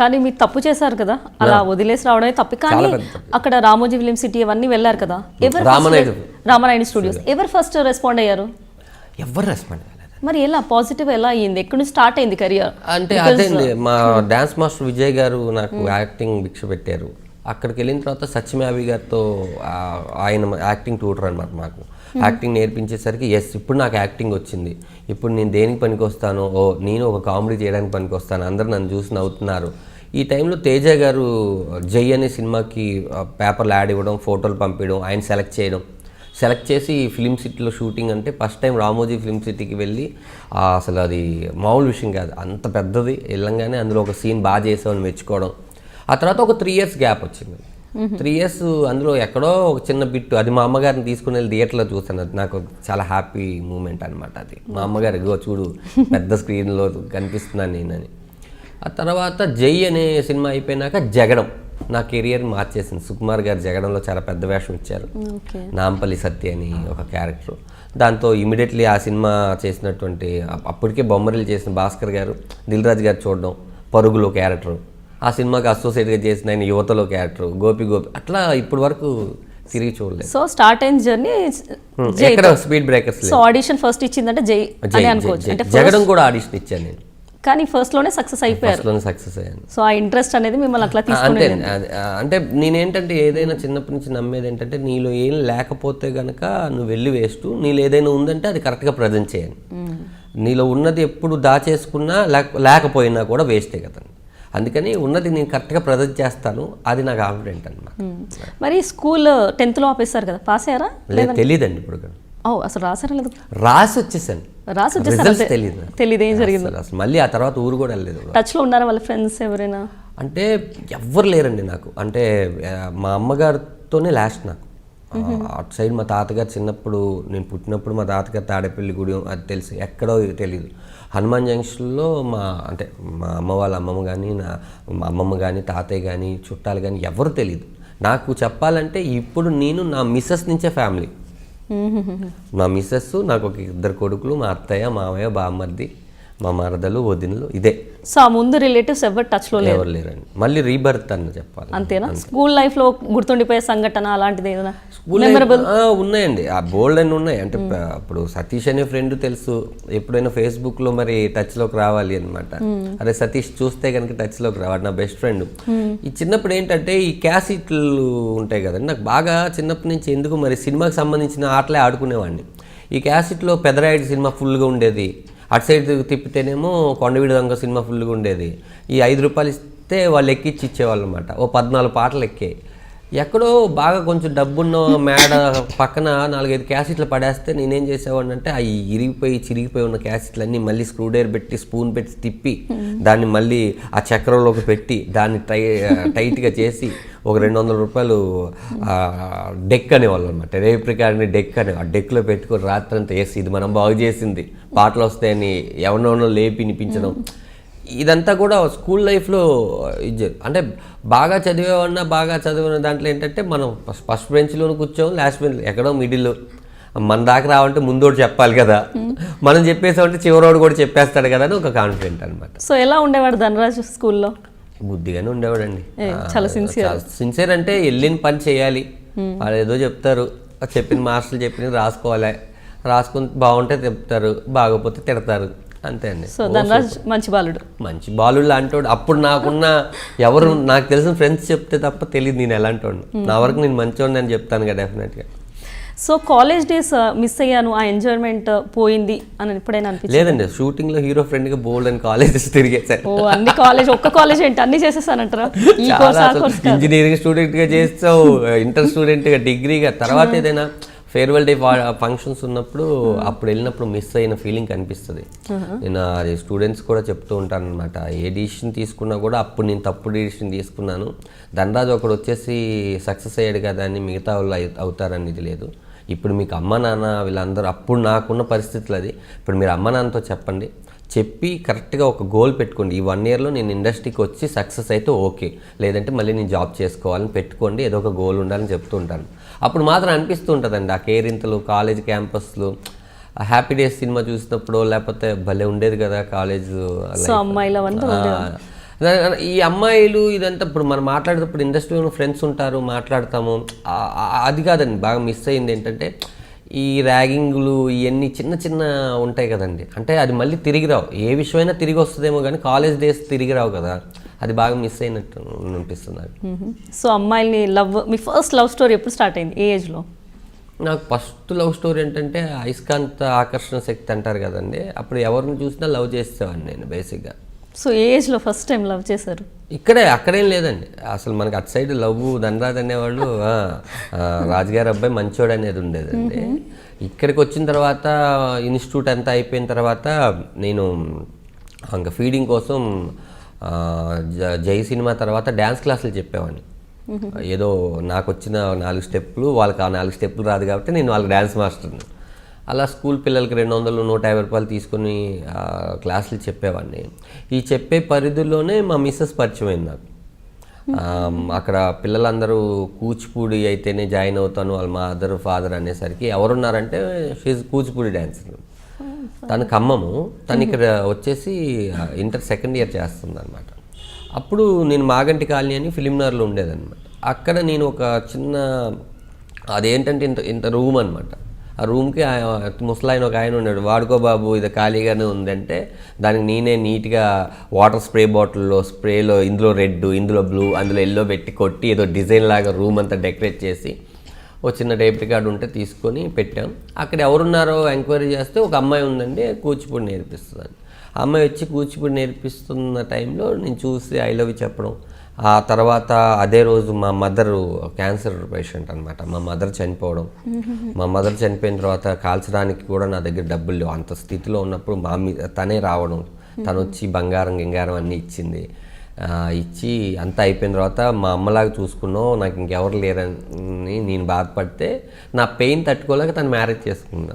కానీ మీరు తప్పు చేశారు కదా, అలా వదిలేసి రావడమే తప్పు. కానీ అక్కడ రామోజీ ఫిలిం సిటీ అవన్నీ వెళ్ళారు కదా, రామానాయుడు స్టూడియోస్, ఎవరు ఫస్ట్ రెస్పాండ్ అయ్యారు? ఎవరు రెస్పాండ్ అయ్యారు? మరి ఎలా పాజిటివ్ ఎలా అయ్యింది? ఎక్కడి నుంచి స్టార్ట్ అయింది కెరియర్? అంటే అదే అండి, మా డాన్స్ మాస్టర్ విజయ్ గారు నాకు యాక్టింగ్ భిక్ష పెట్టారు. అక్కడికి వెళ్ళిన తర్వాత సత్యమావి గారితో ఆయన యాక్టింగ్ ట్యూటర్ అనమాట. మాకు యాక్టింగ్ నేర్పించేసరికి ఇప్పుడు నాకు యాక్టింగ్ వచ్చింది, ఇప్పుడు నేను దేనికి పనికి వస్తాను, నేను ఒక కామెడీ చేయడానికి పనికి వస్తాను, అందరూ నన్ను చూసి నవ్వుతున్నారు. ఈ టైంలో తేజ గారు జై అనే సినిమాకి పేపర్లు యాడ్ ఇవ్వడం, ఫోటోలు పంపించడం, ఆయన సెలెక్ట్ చేసి ఫిలిం సిటీలో షూటింగ్. అంటే ఫస్ట్ టైం రామోజీ ఫిలిం సిటీకి వెళ్ళి అసలు అది మామూలు విషయం కాదు, అంత పెద్దది. వెళ్ళంగానే అందులో ఒక సీన్ బాగా చేసామని మెచ్చుకోవడం. ఆ తర్వాత ఒక 3 years గ్యాప్ వచ్చింది. 3 years అందులో ఎక్కడో ఒక చిన్న బిట్టు, అది మా అమ్మగారిని తీసుకుని వెళ్ళి థియేటర్లో చూసాను. అది నాకు చాలా హ్యాపీ మూమెంట్ అనమాట. అది మా అమ్మగారు ఇగో చూడు పెద్ద స్క్రీన్లో కనిపిస్తున్నాను నేనని. ఆ తర్వాత జై అనే సినిమా అయిపోయినాక జగడం నా కెరియర్ మార్చేసింది. సుకుమార్ గారు జగడంలో చాలా పెద్ద వేషం ఇచ్చారు, నాంపల్లి సత్య అని ఒక క్యారెక్టర్. దాంతో ఇమీడియట్లీ ఆ సినిమా చేసినటువంటి అప్పటికే బొమ్మరిలు చేసిన భాస్కర్ గారు, దిల్ రాజు గారు చూడడం, పరుగులో క్యారెక్టర్, ఆ సినిమాకి అసోసియేట్గా చేసిన ఆయన యువతలో క్యారెక్టర్, గోపి అట్లా ఇప్పటి వరకు తిరిగి చూడలేదు. సో స్టార్ట్ అయిన జర్నీ ఎక్కడ speed breakers. So audition first ఇచ్చిందంటే జై అని అనుకోవచ్చు. అంటే జగడం కూడా ఆడిషన్ ఇచ్చాను నేను, కానీ ఫస్ట్ లోనే సక్సెస్ అయిపోయారు. సక్సెస్ అయ్యాను. సో ఆ ఇంట్రెస్ట్ అనేది మిమ్మల్ని అట్లా తీసుకుంటే, అంటే నేనేంటంటే ఏదైనా చిన్నప్పటి నుంచి నమ్మేది ఏంటంటే నీలో ఏం లేకపోతే గనక నువ్వు వెళ్ళి వేస్ట్, నీలో ఏదైనా ఉందంటే అది కరెక్ట్గా ప్రజెంట్ చేయాలి. నీలో ఉన్నది ఎప్పుడు దాచేసుకున్నా లేకపోయినా కూడా వేస్టే కదా. అందుకని ఉన్నది నేను కరెక్ట్గా ప్రజెంట్ చేస్తాను, అది నాకు కాన్ఫిడెంట్ అనమాట. మరి స్కూల్ 10th లో ఆపేస్తారు కదా, పాస్ అయ్యారా? లేదు, తెలియదండి ఇప్పుడు. అసలు రాసారా లేదు? రాసి వచ్చేసాను, తెలియదు ఏం జరిగింది అసలు. మళ్ళీ ఆ తర్వాత ఊరు కూడా వెళ్ళలేదు. టచ్లో ఉన్నారా వాళ్ళ ఫ్రెండ్స్ ఎవరైనా? అంటే ఎవ్వరు లేరండి నాకు. అంటే మా అమ్మగారితోనే లాస్ట్ నాకు. అటు సైడ్ మా తాతగారు చిన్నప్పుడు, నేను పుట్టినప్పుడు మా తాతగారు తాడేపల్లి గుడి అది తెలుసు, ఎక్కడో తెలియదు. హనుమాన్ జంక్షన్లో మా అమ్మ వాళ్ళ అమ్మమ్మ కానీ, మా అమ్మమ్మ కానీ, తాతయ్య కానీ, చుట్టాలు కానీ ఎవరు తెలియదు నాకు. చెప్పాలంటే ఇప్పుడు నేను నా మిస్సెస్ నుంచే ఫ్యామిలీ. మా మిస్సెస్, నాకు ఒక 2 కొడుకులు, మా అత్తయ్య, మామయ్య, బామ్మర్ది, మా మరదలు, వదినలు, ఇదే. సో ఆ ముందు రిలేటివ్స్ ఎవరు టచ్లో ఎవరు లేరండి. మళ్ళీ రీబర్త్ అని చెప్పాలి. అంతేనా? స్కూల్ లైఫ్లో గుర్తుండిపోయే సంఘటన అలాంటిది ఏదైనా? ఉన్నాయండి, ఆ బోల్డ్ అని ఉన్నాయి. అంటే అప్పుడు సతీష్ అనే ఫ్రెండ్ తెలుసు, ఎప్పుడైనా ఫేస్బుక్లో మరి టచ్లోకి రావాలి అనమాట. అరే సతీష్ చూస్తే కనుక టచ్లోకి రావాలి, నా బెస్ట్ ఫ్రెండ్. ఈ చిన్నప్పుడు ఏంటంటే ఈ క్యాసెట్లు ఉంటాయి కదండి, నాకు బాగా చిన్నప్పటి నుంచి ఎందుకు మరి సినిమాకి సంబంధించిన ఆటలే ఆడుకునేవాడిని. ఈ క్యాసెట్లో పెదరాయుడు సినిమా ఫుల్గా ఉండేది, అటు సైడ్ తిప్పితేనేమో కొండవీడి దొంగ సినిమా ఫుల్గా ఉండేది. ఈ 5 రూపాయలు ఇస్తే వాళ్ళు ఎక్కించి ఇచ్చేవాళ్ళు అనమాట. 14 పాటలు ఎక్కాయి. ఎక్కడో బాగా కొంచెం డబ్బున్న మేడ పక్కన 4-5 క్యాసెట్లు పడేస్తే నేనేం చేసేవాడిని అంటే అవి చిరిగిపోయి ఉన్న క్యాసెట్లన్నీ మళ్ళీ స్క్రూ డ్రైవర్ పెట్టి, స్పూన్ పెట్టి తిప్పి, దాన్ని మళ్ళీ ఆ చక్రంలోకి పెట్టి, దాన్ని టైట్గా చేసి ఒక 200 రూపాయలు డెక్ అనేవాళ్ళు అనమాట. రేపు రికార్డ్ని డెక్ అనే ఆ డెక్లో పెట్టుకొని రాత్రంతా వేసి ఇది మనం బాగు చేసింది, పాటలు వస్తాయని ఎవరినో లేపి వినిపించడం. ఇదంతా కూడా స్కూల్ లైఫ్లో అంటే బాగా చదివిన దాంట్లో ఏంటంటే మనం ఫస్ట్ బెంచ్లోనే కూర్చోం, లాస్ట్ బెంచ్ ఎక్కడో మిడిల్లో. మన దాకా రావంటే ముందోడు చెప్పాలి కదా, మనం చెప్పేసామంటే చివరోడు కూడా చెప్పేస్తాడు కదా అని ఒక కాన్ఫిడెంట్ అనమాట. సో ఎలా ఉండేవాడు ధనరాజు స్కూల్లో? బుద్ధిగానే ఉండేవాడండి, చాలా సిన్సియర్. అంటే వెళ్ళిన పని చేయాలి, వాళ్ళు ఏదో చెప్తారు, చెప్పిన మాస్టర్లు చెప్పిన రాసుకోవాలి, రాసుకుని బాగుంటే చెప్తారు, బాగోపోతే తిడతారు, అంతే అండి. సో ధనరాజ్ మంచి బాలుడు లాంటి వాడు. అప్పుడు నాకున్న ఎవరు నాకు తెలిసిన ఫ్రెండ్స్ చెప్తే తప్ప తెలియదు నేను ఎలాంటి వాడు. నా వరకు నేను మంచివాడిని అని చెప్తాను కదా డెఫినెట్గా. సో కాలేజ్ డేస్ మిస్ అయ్యాను, ఆ ఎంజాయ్మెంట్ పోయింది అని ఎప్పుడైనా అనిపించింది? లేదండి, షూటింగ్ లో హీరో ఫ్రెండ్ గా బోల్డ్ అని కాలేజెస్ తిరిగేసాను. అన్ని ఒక్క కాలేజ్ ఏంటి అన్ని చేసేసానంటారా? ఇంజనీరింగ్ స్టూడెంట్ గా చేస్తావు, ఇంటర్ స్టూడెంట్ గా, డిగ్రీగా, తర్వాత ఏదైనా ఫేర్వెల్ డే ఫంక్షన్స్ ఉన్నప్పుడు అప్పుడు వెళ్ళినప్పుడు మిస్ అయిన ఫీలింగ్ కనిపిస్తుంది. నేను అది స్టూడెంట్స్ కూడా చెప్తూ ఉంటాను అనమాట. ఏ డిసిషన్ తీసుకున్నా కూడా అప్పుడు నేను తప్పుడు డిసిషన్ తీసుకున్నాను, ధనరాజు ఒకడు వచ్చేసి సక్సెస్ అయ్యాడు కదా అని మిగతా వాళ్ళు అవుతారనేది లేదు. ఇప్పుడు మీకు అమ్మ నాన్న వీళ్ళందరూ, అప్పుడు నాకున్న పరిస్థితులు అది. ఇప్పుడు మీరు అమ్మ నాన్నతో చెప్పి కరెక్ట్గా ఒక గోల్ పెట్టుకోండి. ఈ 1 yearలో నేను ఇండస్ట్రీకి వచ్చి సక్సెస్ అయితే ఓకే, లేదంటే మళ్ళీ నేను జాబ్ చేసుకోవాలని పెట్టుకోండి, ఏదో ఒక గోల్ ఉండాలని చెప్తూ ఉంటాను. అప్పుడు మాత్రం అనిపిస్తూ ఉంటుందండి ఆ కేరింతలు, కాలేజ్ క్యాంపస్లు, హ్యాపీ డేస్ సినిమా చూసినప్పుడు, లేకపోతే భలే ఉండేది కదా కాలేజ్. ఈ అమ్మాయిలు ఇదంతా ఇప్పుడు మనం మాట్లాడేటప్పుడు ఇండస్ట్రీలో ఫ్రెండ్స్ ఉంటారు, మాట్లాడతాము. అది కాదండి, బాగా మిస్ అయింది ఏంటంటే ఈ ర్యాగింగ్లు ఇవన్నీ చిన్న చిన్న ఉంటాయి కదండి. అంటే అది మళ్ళీ తిరిగి రావు, ఏ విషయమైనా తిరిగి వస్తుందేమో కానీ కాలేజ్ డేస్ తిరిగి రావు కదా, అది బాగా మిస్ అయినట్టు అనిపిస్తుంది నాకు. సో అమ్మాయిల్ని మీ ఫస్ట్ లవ్ స్టోరీ ఎప్పుడు స్టార్ట్ అయింది, ఏ ఏజ్లో? నాకు ఫస్ట్ లవ్ స్టోరీ ఏంటంటే అయస్కాంత ఆకర్షణ శక్తి అంటారు కదండి, అప్పుడు ఎవరిని చూసినా లవ్ చేసేవాడిని నేను బేసిక్గా. సో ఏ ఏజ్లో ఫస్ట్ టైం లవ్ చేశారు? అక్కడేం లేదండి అసలు, మనకి అటు సైడ్ లవ్ ధనరాజ్ అనేవాళ్ళు, రాజుగారి అబ్బాయి మంచోడు అనేది ఉండేదండి. ఇక్కడికి వచ్చిన తర్వాత ఇన్స్టిట్యూట్ అంతా అయిపోయిన తర్వాత నేను ఇంకా ఫీడింగ్ కోసం జై సినిమా తర్వాత డ్యాన్స్ క్లాసులు చెప్పేవాడిని. ఏదో నాకు వచ్చిన 4 స్టెప్పులు, వాళ్ళకి ఆ 4 స్టెప్పులు రాదు కాబట్టి నేను వాళ్ళకి డ్యాన్స్ మాస్టర్ని. అలా స్కూల్ పిల్లలకి 200, 150 రూపాయలు తీసుకుని క్లాసులు చెప్పేవాడిని. ఈ చెప్పే పరిధిలోనే మా మిస్సెస్ పరిచయం అయింది నాకు. అక్కడ పిల్లలందరూ కూచిపూడి అయితేనే జాయిన్ అవుతాను, వాళ్ళ మదర్ ఫాదర్ అనేసరికి ఎవరున్నారంటే షీజ్ కూచిపూడి డాన్సర్. తను ఖమ్మము, తను ఇక్కడ వచ్చేసి ఇంటర్ సెకండ్ ఇయర్ చేస్తుంది అనమాట. అప్పుడు నేను మాగంటి కాలనీ అని ఫిలింనగర్లో ఉండేదన్నమాట. అక్కడ నేను ఒక చిన్న, అదేంటంటే ఇంత రూమ్ అనమాట. ఆ రూమ్కి ముసలాయన ఒక ఆయన ఉన్నాడు, వాడుకో బాబు ఇది ఖాళీగానే ఉందంటే దానికి నేనే నీట్గా వాటర్ స్ప్రే బాటిల్లో స్ప్రేలో ఇందులో రెడ్, ఇందులో బ్లూ, అందులో ఎల్లో పెట్టి కొట్టి ఏదో డిజైన్ లాగా రూమ్ అంతా డెకరేట్ చేసి ఓ చిన్న టేప్ రికార్డు ఉంటే తీసుకొని పెట్టాం. అక్కడ ఎవరున్నారో ఎంక్వైరీ చేస్తే ఒక అమ్మాయి ఉందండి, కూచిపూడి నేర్పిస్తుందని. ఆ అమ్మాయి వచ్చి కూచిపూడి నేర్పిస్తున్న టైంలో నేను చూసి ఐ లవ్ యూ చెప్పడం. ఆ తర్వాత అదే రోజు మా మదరు క్యాన్సర్ పేషెంట్ అనమాట, మా మదర్ చనిపోవడం. మా మదర్ చనిపోయిన తర్వాత కాల్చడానికి కూడా నా దగ్గర డబ్బులు లేవు, అంత స్థితిలో ఉన్నప్పుడు తనే రావడం, తను వచ్చి బంగారం గింగారం అన్నీ ఇచ్చింది. ఇచ్చి అంతా అయిపోయిన తర్వాత మా అమ్మలాగా చూసుకున్నావు, నాకు ఇంకెవరు లేరని నేను బాధపడితే నా పెయిన్ తట్టుకోలేక తను మ్యారేజ్ చేసుకున్నా.